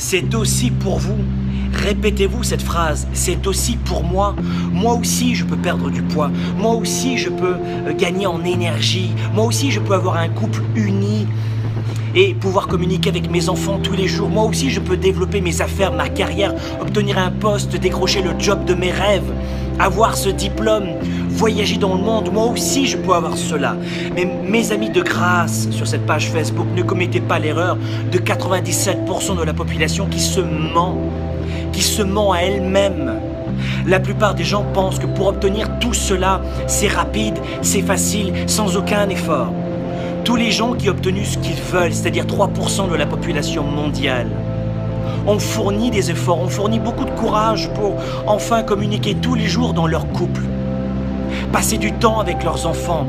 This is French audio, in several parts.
C'est aussi pour vous. Répétez-vous cette phrase, c'est aussi pour moi. Moi aussi, je peux perdre du poids. Moi aussi, je peux gagner en énergie. Moi aussi, je peux avoir un couple uni et pouvoir communiquer avec mes enfants tous les jours. Moi aussi, je peux développer mes affaires, ma carrière, obtenir un poste, décrocher le job de mes rêves, avoir ce diplôme, voyager dans le monde. Moi aussi, je peux avoir cela. Mais mes amis, de grâce, sur cette page Facebook, ne commettez pas l'erreur de 97% de la population qui se ment à elle-même. La plupart des gens pensent que pour obtenir tout cela, c'est rapide, c'est facile, sans aucun effort. Tous les gens qui ont obtenu ce qu'ils veulent, c'est-à-dire 3% de la population mondiale, ont fourni des efforts, ont fourni beaucoup de courage pour enfin communiquer tous les jours dans leur couple, passer du temps avec leurs enfants,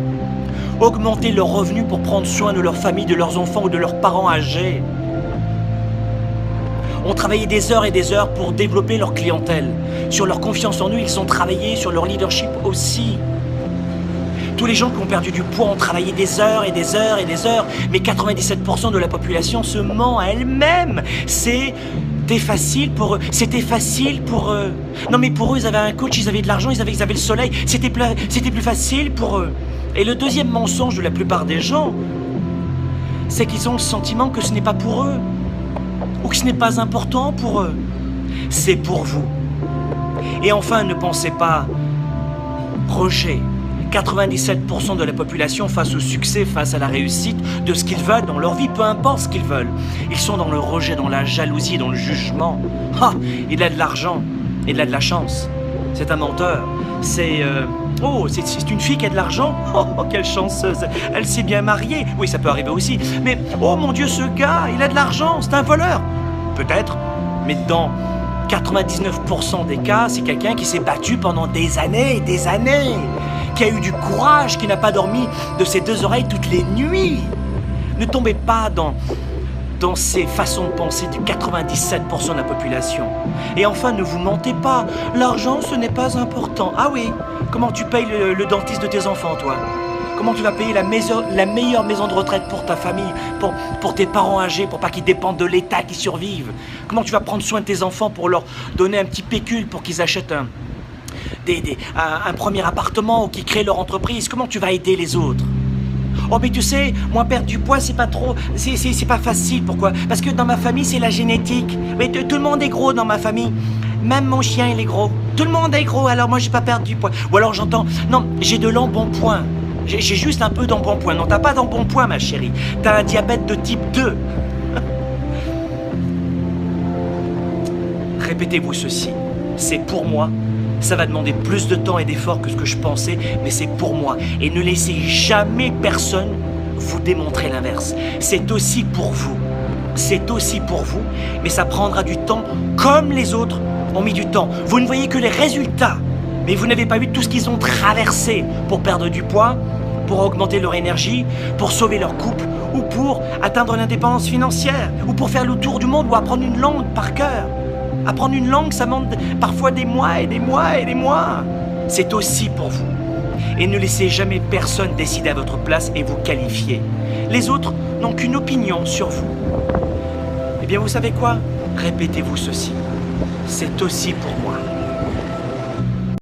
augmenter leurs revenus pour prendre soin de leur famille, de leurs enfants ou de leurs parents âgés, ont travaillé des heures et des heures pour développer leur clientèle. Sur leur confiance en eux, ils ont travaillé sur leur leadership aussi. Tous les gens qui ont perdu du poids ont travaillé des heures et des heures et des heures, mais 97% de la population se ment à elle-même. C'était facile pour eux. C'était facile pour eux. Non mais pour eux, ils avaient un coach, ils avaient de l'argent, ils avaient le soleil. C'était plus facile pour eux. Et le deuxième mensonge de la plupart des gens, c'est qu'ils ont le sentiment que ce n'est pas pour eux, ou que ce n'est pas important pour eux. C'est pour vous. Et enfin, ne pensez pas rejet. 97% de la population face au succès, face à la réussite de ce qu'ils veulent dans leur vie, peu importe ce qu'ils veulent. Ils sont dans le rejet, dans la jalousie, dans le jugement. Ah, il a de l'argent, il a de la chance. C'est un menteur. C'est une fille qui a de l'argent. Oh, quelle chanceuse. Elle s'est bien mariée. Oui, ça peut arriver aussi. Mais, oh mon Dieu, ce gars, il a de l'argent. C'est un voleur. Peut-être. Mais dans 99% des cas, c'est quelqu'un qui s'est battu pendant des années et des années, qui a eu du courage, qui n'a pas dormi de ses deux oreilles toutes les nuits. Ne tombez pas dans ces façons de penser du 97% de la population. Et enfin, ne vous mentez pas. L'argent, ce n'est pas important. Ah oui, comment tu payes le dentiste de tes enfants, toi? Comment tu vas payer la meilleure maison de retraite pour ta famille, pour tes parents âgés, pour pas qu'ils dépendent de l'État, qu'ils survivent? Comment tu vas prendre soin de tes enfants pour leur donner un petit pécule pour qu'ils achètent un premier appartement ou qu'ils créent leur entreprise? Comment tu vas aider les autres? Oh mais tu sais, moi perdre du poids c'est pas trop, c'est pas facile. Pourquoi? Parce que dans ma famille c'est la génétique. Mais tout le monde est gros dans ma famille. Même mon chien il est gros. Tout le monde est gros, alors moi j'ai pas perdu du poids. Ou alors j'entends, non, j'ai de l'embonpoint. J'ai juste un peu d'embonpoint. Non, t'as pas d'embonpoint ma chérie. T'as un diabète de type 2. Répétez-vous ceci. C'est pour moi. Ça va demander plus de temps et d'efforts que ce que je pensais, mais c'est pour moi. Et ne laissez jamais personne vous démontrer l'inverse. C'est aussi pour vous. C'est aussi pour vous, mais ça prendra du temps comme les autres ont mis du temps. Vous ne voyez que les résultats, mais vous n'avez pas vu tout ce qu'ils ont traversé pour perdre du poids, pour augmenter leur énergie, pour sauver leur couple, ou pour atteindre l'indépendance financière, ou pour faire le tour du monde, ou apprendre une langue par cœur. Apprendre une langue, ça demande parfois des mois et des mois et des mois. C'est aussi pour vous. Et ne laissez jamais personne décider à votre place et vous qualifier. Les autres n'ont qu'une opinion sur vous. Eh bien, vous savez quoi? Répétez-vous ceci. C'est aussi pour moi.